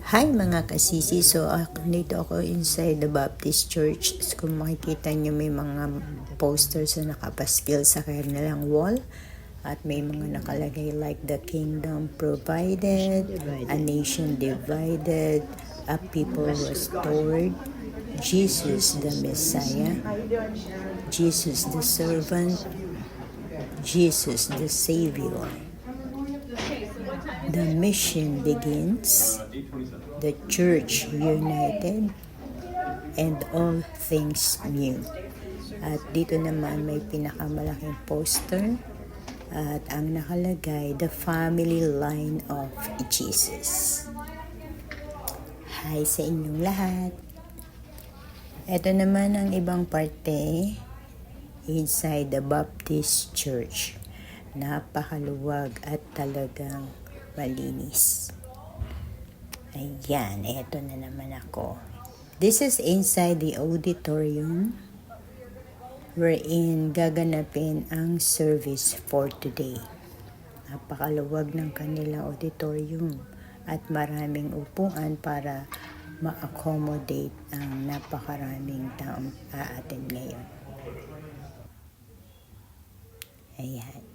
Hi mga kasisi, nandito ako inside the Baptist Church. So, kung makikita nyo may mga posters na nakapaskil sa kanilang wall. At may mga nakalagay like the kingdom provided, a nation divided, a people restored, Jesus the Messiah, Jesus the servant, Jesus the Savior. The mission begins, the church united, and all things new. At dito naman may pinakamalaking poster at ang nakalagay, the family line of Jesus. Hi sa inyong lahat. Ito naman ang ibang parte inside the Baptist Church. Napakaluwag at talagang malinis. Ayan, eto na naman ako. This is inside the auditorium wherein gaganapin ang service for today. Napakaluwag ng kanilang auditorium at maraming upuan para ma-accommodate ang napakaraming taong a-attend ngayon. Ayan.